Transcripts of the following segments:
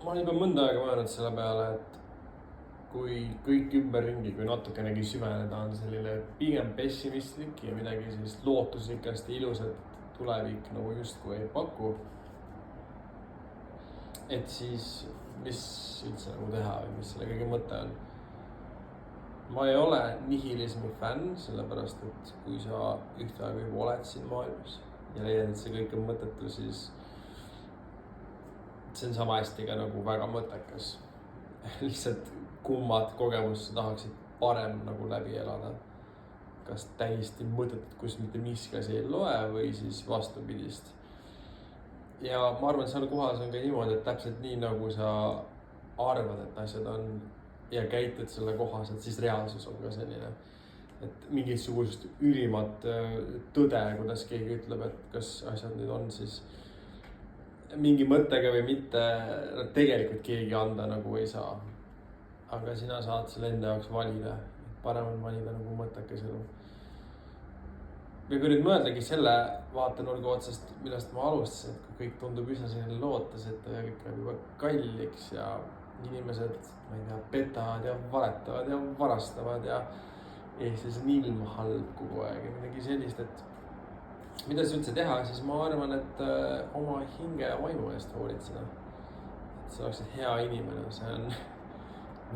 ma olen juba mõnda aega mõelnud selle peale, et kui kõik ümberringi, kui natukenegi süveneda, on selline pigem pessimistlik ja midagi sellist lootusrikast ja ilusat tulevik nagu justkui ei paku. Et siis, mis üldse nagu teha või mis selle kõige mõte on? Ma ei ole nihilismi fänn, sellepärast et kui sa ühtaegu juba oled siin maailmas ja leiad, et see kõik on mõttetu, siis see on sama hästi ka nagu väga mõttekas. Lihtsalt kummad kogemust sa tahaksid parem nagu läbi elada. Kas täiesti mõttetut, kus mitte miski asi ei loe või siis vastupidist. Ja ma arvan, et seal kohas on ka niimoodi, et täpselt nii nagu sa arvad, et asjad on ja käitud selle kohaselt, siis reaalsus on ka selline. Et mingisugust ülimat tõde, kuidas keegi ütleb, et kas asjad nüüd on siis mingi mõttega või mitte, tegelikult keegi anda nagu ei saa. Aga sina saad selle enda jaoks valida. Parem on valida nagu mõttekas elu. Ja kui nüüd mõeldagi selle vaatenurga otsast, millest ma alustasin, et kui kõik tundub üsna selline lootusetu ja kõik läheb juba kalliks ja inimesed, ma ei tea, petavad ja valetavad ja varastavad ja Eestis on ilm halb kogu aeg ja midagi sellist, et mida siis üldse teha, siis ma arvan, et oma hinge ja vaimu eest hoolitseda. Et sa oleksid hea inimene, see on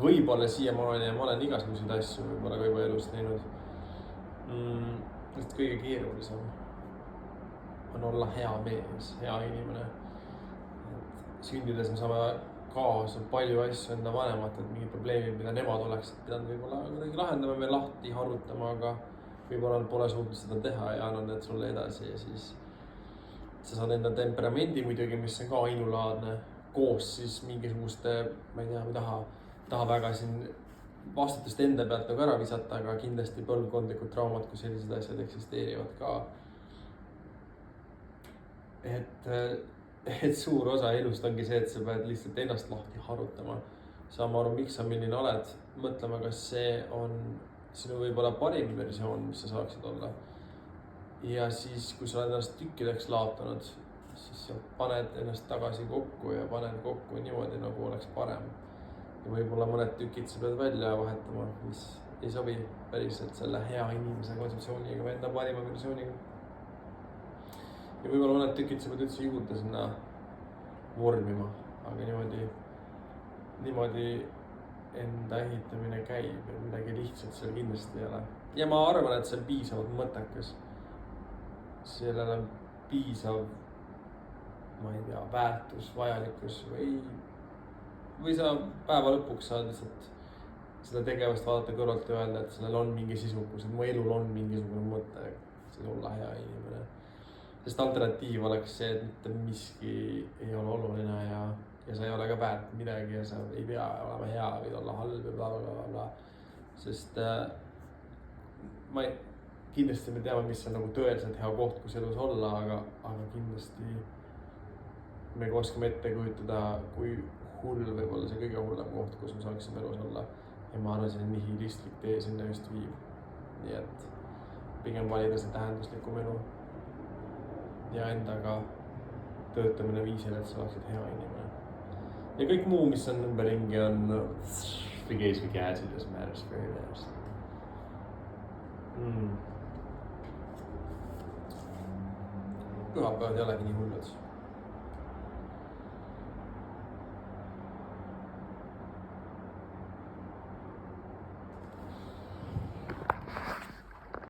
võib-olla siiamaani ja ma olen igasuguseid asju võib-olla ka juba elus teinud. Sest kõige keerulisem on olla hea mees, hea inimene. Et sündides me saame kaasa palju asju enda vanemad, et mingid probleemid, mida nemad oleksid pidanud võib-olla kuidagi lahendama või lahti harutama, aga võib-olla pole suutnud seda teha ja annan need sulle edasi ja siis sa saad enda temperamendi muidugi, mis on ka ainulaadne, koos siis mingisuguste, ma ei tea, või taha väga siin vastutust enda pealt nagu ära visata, aga kindlasti põlvkondlikud traumad, kui sellised asjad eksisteerivad ka. Et suur osa elust ongi see, et sa pead lihtsalt ennast lahti harutama. Saama aru, miks sa milline oled, mõtlema, kas see on sinu võib-olla parim versioon, mis sa saaksid olla. Ja siis, kui sa oled ennast tükkideks laotanud, siis sa paned ennast tagasi kokku ja paned kokku niimoodi, nagu oleks parem. Ja võib-olla mõned tükid sa pead välja vahetama, mis ei sobi päriselt selle hea inimese kontseptsiooniga või enda parima versiooniga. Ja võib-olla mõned tükid sa pead üldse juurde sinna vormima, aga niimoodi enda ehitamine käib ja midagi lihtsalt seal kindlasti ei ole. Ja ma arvan, et see on piisavalt mõttekas. Sellel on piisav, ma ei tea, väärtus, vajalikkus või sa päeva lõpuks saad lihtsalt seda tegevust vaadata kõrvalt ja öelda, et sellel on mingi sisukus, et mu elul on mingisugune mõte, siis olla hea inimene. Sest alternatiiv oleks see, et mitte miski ei ole oluline ja sa ei ole ka väärt midagi ja sa ei pea olema hea või olla halb ja blablabla. Sest kindlasti me teame, mis on nagu tõeliselt hea koht, kus elus olla, aga kindlasti me oskame ette kujutada, kui hull võib olla see kõige hullem koht, kus me saaksime elus olla. Ja ma arvan, see nihilistlik tee sinna just viib. Nii et pigem valida see tähenduslikum elu ja endaga töötamine viisil, et sa oleksid hea inimene. Ja kõik muu, mis on ümberringi, on forget it doesn't matter, it's very nice. Pühapäevad ei olegi nii hullud.